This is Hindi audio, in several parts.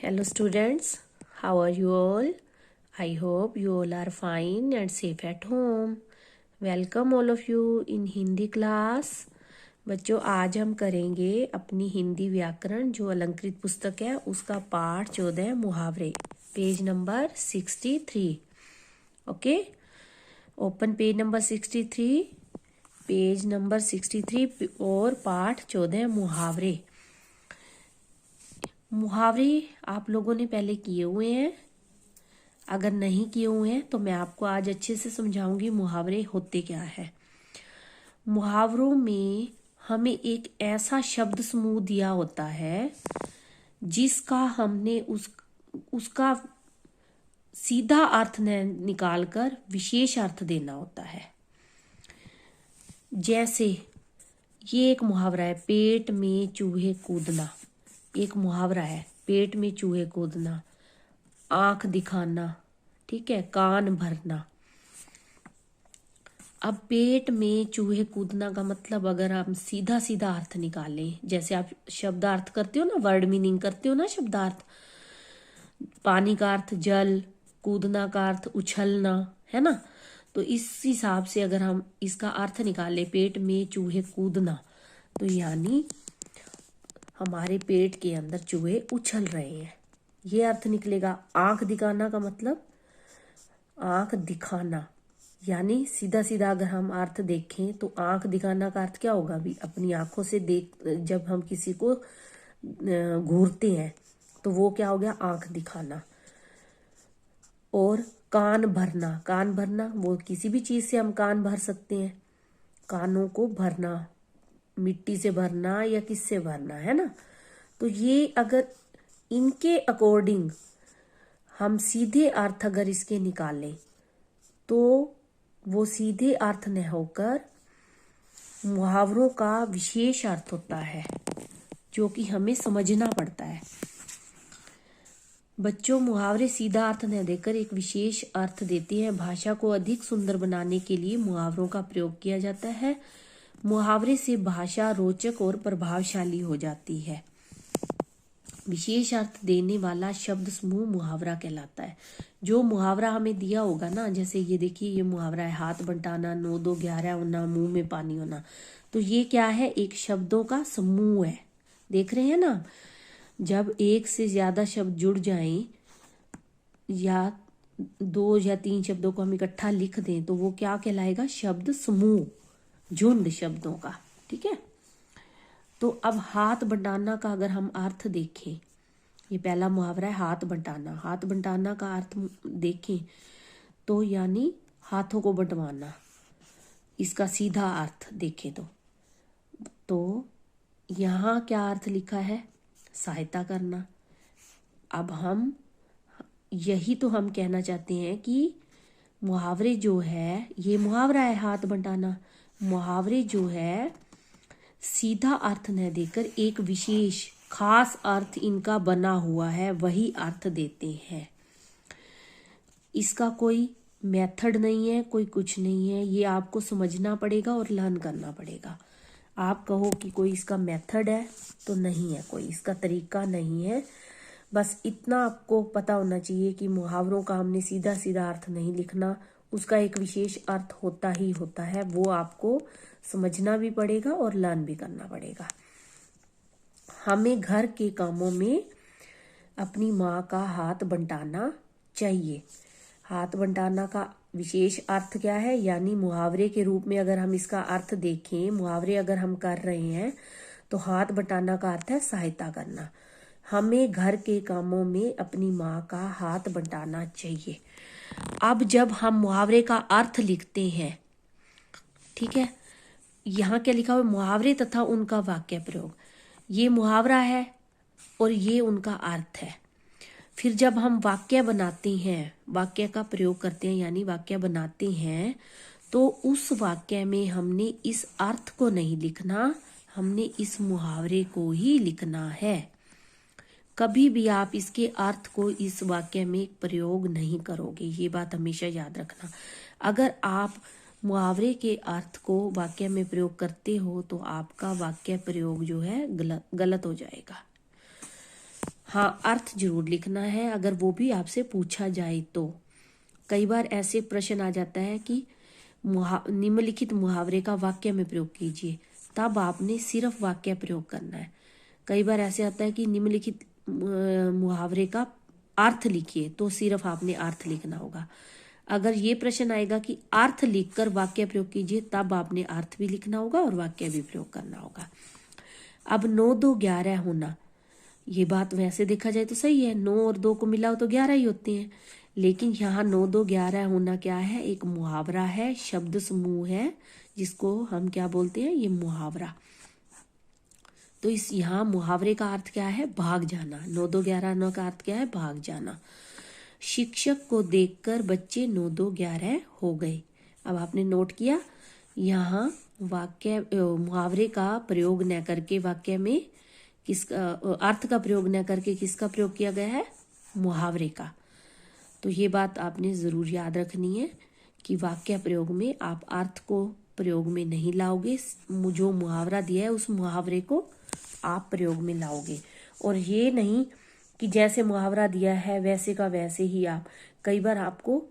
Hello students, how are you all? I hope you all are fine and safe at home. Welcome all of you in Hindi class. बच्चों आज हम करेंगे अपनी हिंदी व्याकरण जो अलंकृत पुस्तक है उसका पाठ 14 मुहावरे, page number 63। Okay, open page number 63, page number 63 और पाठ 14 मुहावरे। मुहावरे आप लोगों ने पहले किए हुए हैं, अगर नहीं किए हुए हैं तो मैं आपको आज अच्छे से समझाऊंगी मुहावरे होते क्या है। मुहावरों में हमें एक ऐसा शब्द समूह दिया होता है जिसका हमने उसका सीधा अर्थ निकालकर विशेष अर्थ देना होता है। जैसे ये एक मुहावरा है, पेट में चूहे कूदना। एक मुहावरा है, पेट में चूहे कूदना, आंख दिखाना, ठीक है, कान भरना। अब पेट में चूहे कूदना का मतलब अगर हम सीधा सीधा अर्थ निकालें, जैसे आप शब्दार्थ करते हो ना, वर्ड मीनिंग करते हो ना शब्दार्थ, पानी का अर्थ जल, कूदना का अर्थ उछलना, है ना। तो इस हिसाब से अगर हम इसका अर्थ निकाले पेट में चूहे कूदना, तो यानी हमारे पेट के अंदर चूहे उछल रहे हैं, ये अर्थ निकलेगा। आंख दिखाना का मतलब आंख दिखाना, यानी सीधा सीधा अगर हम अर्थ देखें तो आंख दिखाना का अर्थ क्या होगा, भी अपनी आंखों से देख, जब हम किसी को घूरते हैं तो वो क्या हो गया, आंख दिखाना। और कान भरना, कान भरना वो किसी भी चीज से हम कान भर सकते हैं, कानों को भरना, मिट्टी से भरना या किससे भरना, है ना। तो ये अगर इनके अकॉर्डिंग हम सीधे अर्थ अगर इसके निकालें तो वो सीधे अर्थ न होकर मुहावरों का विशेष अर्थ होता है जो कि हमें समझना पड़ता है। बच्चों मुहावरे सीधा अर्थ न देकर एक विशेष अर्थ देते हैं। भाषा को अधिक सुंदर बनाने के लिए मुहावरों का प्रयोग किया जाता है। मुहावरे से भाषा रोचक और प्रभावशाली हो जाती है। विशेष अर्थ देने वाला शब्द समूह मुहावरा कहलाता है। जो मुहावरा हमें दिया होगा ना, जैसे ये देखिए, ये मुहावरा है, हाथ बंटाना, 9 2 11 होना, मुंह में पानी होना। तो ये क्या है, एक शब्दों का समूह है। देख रहे हैं ना, जब एक से ज्यादा शब्द जुड़ जाएं या 2 या 3 शब्दों को हम इकट्ठा लिख दें तो वो क्या कहलाएगा, शब्द समूह, झुंड शब्दों का, ठीक है। तो अब हाथ बंटाना का अगर हम अर्थ देखें, ये पहला मुहावरा है, हाथ बंटाना। हाथ बंटाना का अर्थ देखें तो यानी हाथों को बंटवाना, इसका सीधा अर्थ देखें तो यहाँ क्या अर्थ लिखा है, सहायता करना। अब हम यही तो हम कहना चाहते हैं कि मुहावरे जो है, ये मुहावरा है हाथ बंटाना, मुहावरे जो है सीधा अर्थ न देकर एक विशेष खास अर्थ इनका बना हुआ है, वही अर्थ देते हैं। इसका कोई मेथड नहीं है, कोई कुछ नहीं है, ये आपको समझना पड़ेगा और लर्न करना पड़ेगा। आप कहो कि कोई इसका मेथड है तो नहीं है, कोई इसका तरीका नहीं है। बस इतना आपको पता होना चाहिए कि मुहावरों का हमने सीधा सीधा अर्थ नहीं लिखना, उसका एक विशेष अर्थ होता ही होता है, वो आपको समझना भी पड़ेगा और लर्न भी करना पड़ेगा। हमें घर के कामों में अपनी माँ का हाथ बंटाना चाहिए। हाथ बंटाना का विशेष अर्थ क्या है, यानी मुहावरे के रूप में अगर हम इसका अर्थ देखें, मुहावरे अगर हम कर रहे हैं तो हाथ बंटाना का अर्थ है सहायता करना। हमें घर के कामों में अपनी माँ का हाथ बंटाना चाहिए। अब जब हम मुहावरे का अर्थ लिखते हैं, ठीक है, यहाँ क्या लिखा हुआ, मुहावरे तथा उनका वाक्य प्रयोग। ये मुहावरा है और ये उनका अर्थ है। फिर जब हम वाक्य बनाते हैं, वाक्य का प्रयोग करते हैं यानी वाक्य बनाते हैं, तो उस वाक्य में हमने इस अर्थ को नहीं लिखना, हमने इस मुहावरे को ही लिखना है। कभी भी आप इसके अर्थ को इस वाक्य में प्रयोग नहीं करोगे, ये बात हमेशा याद रखना। अगर आप मुहावरे के अर्थ को वाक्य में प्रयोग करते हो तो आपका वाक्य प्रयोग जो है गलत हो जाएगा। हाँ, अर्थ जरूर लिखना है, अगर वो भी आपसे पूछा जाए तो। कई बार ऐसे प्रश्न आ जाता है कि निम्नलिखित मुहावरे का वाक्य में प्रयोग कीजिए, तब आपने सिर्फ वाक्य प्रयोग करना है। कई बार ऐसे आता है कि निम्नलिखित मुहावरे का अर्थ लिखिए, तो सिर्फ आपने अर्थ लिखना होगा। अगर ये प्रश्न आएगा कि अर्थ लिखकर वाक्य प्रयोग कीजिए, तब आपने अर्थ भी लिखना होगा और वाक्य भी प्रयोग करना होगा। अब 9 2 11 होना, ये बात वैसे देखा जाए तो सही है, 9 और 2 को मिलाओ तो 11 ही होते हैं, लेकिन यहाँ 9 2 11 होना क्या है, एक मुहावरा है, शब्द समूह है, जिसको हम क्या बोलते हैं, ये मुहावरा। तो इस यहाँ मुहावरे का अर्थ क्या है, भाग जाना। 9 2 11 9 का अर्थ क्या है, भाग जाना। शिक्षक को देखकर बच्चे 9 2 11 हो गए। अब आपने नोट किया, यहाँ वाक्य मुहावरे का प्रयोग न करके वाक्य में किसका अर्थ का प्रयोग न करके किसका प्रयोग किया गया है, मुहावरे का। तो ये बात आपने जरूर याद रखनी है कि वाक्य प्रयोग में आप अर्थ को प्रयोग में नहीं लाओगे, जो मुहावरा दिया है उस मुहावरे को आप प्रयोग में लाओगे। और ये नहीं कि जैसे मुहावरा दिया है वैसे का वैसे ही आप, कई बार आपको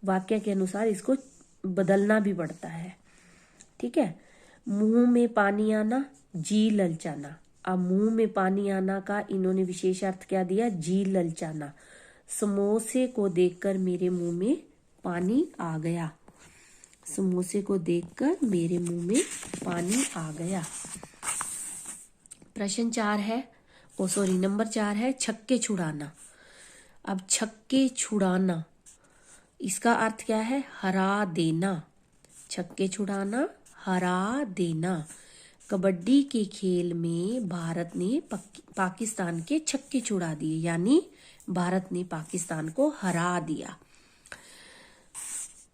वाक्य के अनुसार इसको बदलना भी पड़ता है। ठीक है। मुंह में पानी आना, जी ललचाना। अब मुंह में पानी आना का इन्होंने विशेष अर्थ क्या दिया, जी ललचाना। समोसे को देखकर मेरे मुंह में पानी आ गया। समोसे को देखकर मेरे मुंह में पानी आ गया। प्रश्न 4 है, नंबर 4 है, छक्के छुड़ाना। अब छक्के छुड़ाना, इसका अर्थ क्या है, हरा देना। छक्के छुड़ाना, हरा देना। कबड्डी के खेल में भारत ने पाकिस्तान के छक्के छुड़ा दिए, यानी भारत ने पाकिस्तान को हरा दिया।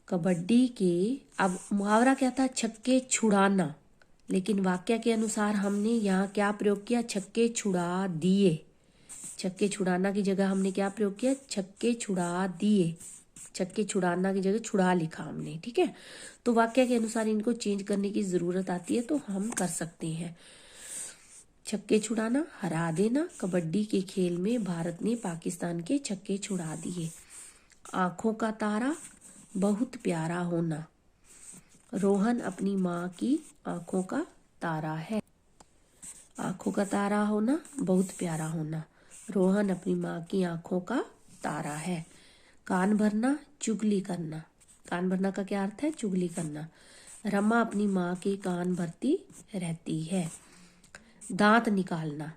कबड्डी के, अब मुहावरा क्या था, छक्के छुड़ाना, लेकिन वाक्य के अनुसार हमने यहाँ क्या प्रयोग किया, छक्के छुड़ा दिए। छक्के छुड़ाना की जगह हमने क्या प्रयोग किया, छक्के छुड़ा दिए। छक्के छुड़ाना की जगह छुड़ा लिखा हमने। ठीक है। तो वाक्य के अनुसार इनको चेंज करने की जरूरत आती है, तो हम कर सकते हैं। छक्के छुड़ाना, हरा देना। कबड्डी के खेल में भारत ने पाकिस्तान के छक्के छुड़ा दिए। आंखों का तारा, बहुत प्यारा होना। रोहन अपनी माँ की आंखों का तारा है। आंखों का तारा होना, बहुत प्यारा होना। रोहन अपनी माँ की आंखों का तारा है। कान भरना, चुगली करना। कान भरना का क्या अर्थ है, चुगली करना। रमा अपनी माँ के कान भरती रहती है। दांत निकालना।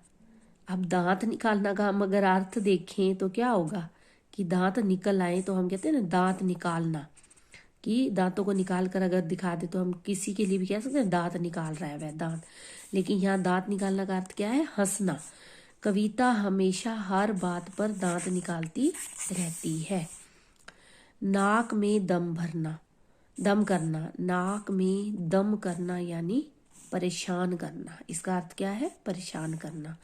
अब दांत निकालना का हम अगर अर्थ देखें तो क्या होगा कि दांत निकल आए, तो हम कहते हैं ना दांत निकालना, कि दांतों को निकाल कर अगर दिखा दे तो हम किसी के लिए भी कह सकते हैं दांत निकाल रहा है वह दांत। लेकिन यहाँ दांत निकालना का अर्थ क्या है, हंसना। कविता हमेशा हर बात पर दांत निकालती रहती है। नाक में दम भरना, दम करना। नाक में दम करना यानी परेशान करना। इसका अर्थ क्या है, परेशान करना।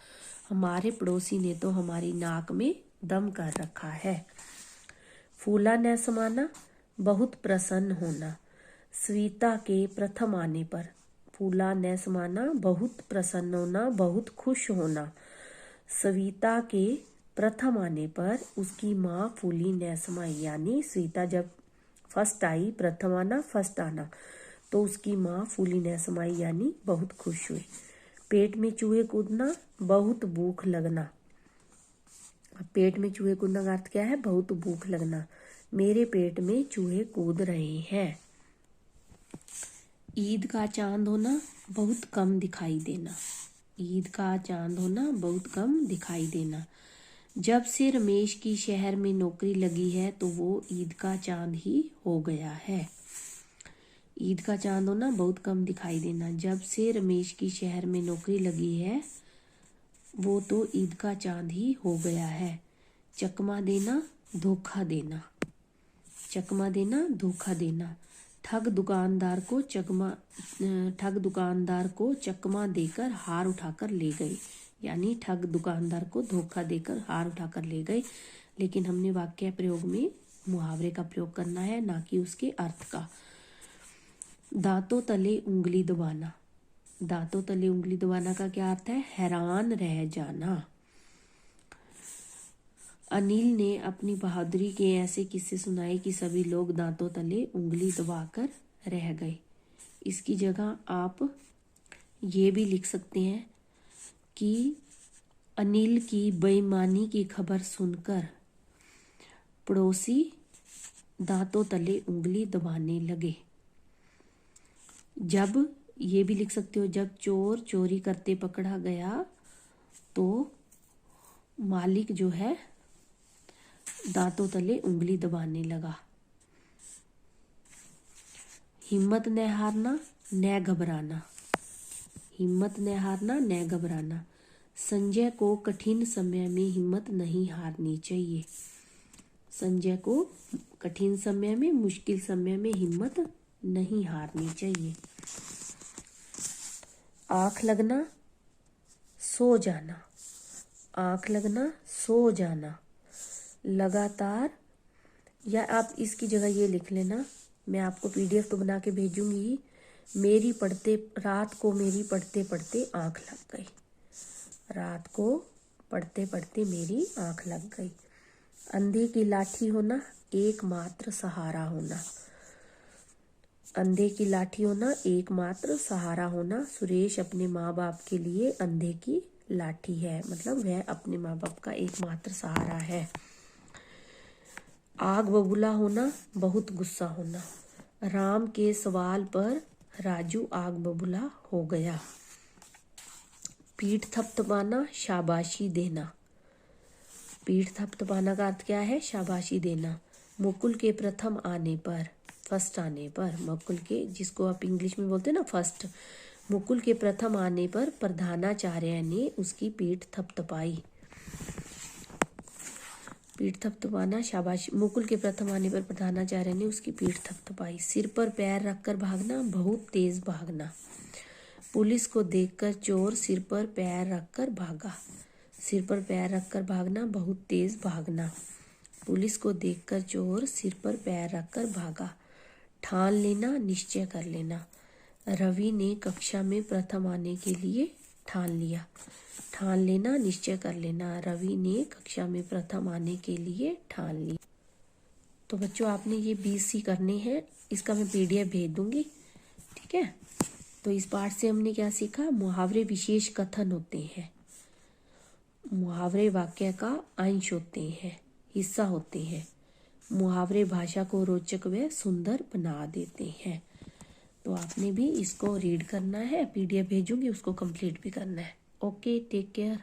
हमारे पड़ोसी ने तो हमारी नाक में दम कर रखा है। फूला न समाना, बहुत प्रसन्न होना। सविता के प्रथम आने पर, फूला न समाना, बहुत प्रसन्न होना, बहुत खुश होना। सविता के प्रथम आने पर उसकी माँ फूली न समाई, यानी सविता जब फर्स्ट आई, प्रथम आना फर्स्ट आना, तो उसकी माँ फूली न समाई यानी बहुत खुश हुई। पेट में चूहे कूदना, बहुत भूख लगना। पेट में चूहे कूदना का अर्थ क्या है, बहुत भूख लगना। मेरे पेट में चूहे कूद रहे हैं। ईद का चांद होना, बहुत कम दिखाई देना। ईद का चांद होना, बहुत कम दिखाई देना। जब से रमेश की शहर में नौकरी लगी है तो वो ईद का चांद ही हो गया है। ईद का चांद होना, बहुत कम दिखाई देना। जब से रमेश की शहर में नौकरी लगी है वो तो ईद का चांद ही हो गया है। चकमा देना, धोखा देना। चकमा देना, धोखा देना। ठग दुकानदार को चकमा देकर हार उठाकर ले गए, यानी ठग दुकानदार को धोखा देकर हार उठाकर ले गए। लेकिन हमने वाक्य प्रयोग में मुहावरे का प्रयोग करना है, ना कि उसके अर्थ का। दांतों तले उंगली दबाना। दांतों तले उंगली दबाना का क्या अर्थ है, हैरान रह जाना। अनिल ने अपनी बहादुरी के ऐसे किस्से सुनाए कि सभी लोग दांतों तले उंगली दबाकर रह गए। इसकी जगह आप ये भी लिख सकते हैं कि अनिल की बेईमानी की खबर सुनकर पड़ोसी दांतों तले उंगली दबाने लगे। जब ये भी लिख सकते हो, जब चोर चोरी करते पकड़ा गया तो मालिक जो है दांतों तले उंगली दबाने लगा। हिम्मत न हारना न घबराना, हिम्मत न हारना न घबराना। संजय को कठिन समय में हिम्मत नहीं हारनी चाहिए। संजय को कठिन समय में, मुश्किल समय में हिम्मत नहीं हारनी चाहिए। आंख लगना सो जाना, आंख लगना सो जाना। लगातार, या आप इसकी जगह ये लिख लेना, मैं आपको पीडीएफ तो बना के भेजूंगी। मेरी पढ़ते रात को मेरी पढ़ते पढ़ते आंख लग गई, रात को पढ़ते पढ़ते मेरी आंख लग गई। अंधे की लाठी होना एकमात्र सहारा होना, अंधे की लाठी होना एकमात्र सहारा होना। सुरेश अपने माँ बाप के लिए अंधे की लाठी है, मतलब वह अपने माँ बाप का एकमात्र सहारा है। आग बबूला होना बहुत गुस्सा होना, राम के सवाल पर राजू आग बबूला हो गया। पीठ थपथपाना शाबाशी देना, पीठ थपथपाना का अर्थ क्या है? शाबाशी देना। मुकुल के प्रथम आने पर, फर्स्ट आने पर, मुकुल के, जिसको आप इंग्लिश में बोलते हैं ना फर्स्ट, मुकुल के प्रथम आने पर प्रधानाचार्य ने उसकी पीठ थपथपाई। पीठ थपथपाना शाबाशी, मुकुल के प्रथम आने पर प्रधानाचार्य ने उसकी पीठ थपथपाई। सिर पर पैर रखकर भागना बहुत तेज भागना, पुलिस को देखकर चोर सिर पर पैर रखकर भागा। सिर पर पैर रखकर भागना बहुत तेज भागना, पुलिस को देखकर चोर सिर पर पैर रखकर भागा। ठान लेना निश्चय कर लेना, रवि ने कक्षा में प्रथम आने के लिए ठान लिया। ठान लेना निश्चय कर लेना, रवि ने कक्षा में प्रथम आने के लिए ठान लिया। तो बच्चों आपने ये 20 करने हैं, इसका मैं पीडीएफ भेज दूंगी, ठीक है। तो इस पाठ से हमने क्या सीखा? मुहावरे विशेष कथन होते हैं, मुहावरे वाक्य का अंश होते हैं, हिस्सा होते हैं। मुहावरे भाषा को रोचक व सुंदर बना देते हैं। तो आपने भी इसको रीड करना है, पीडीएफ भेजूंगी, उसको कंप्लीट भी करना है। Okay, take care.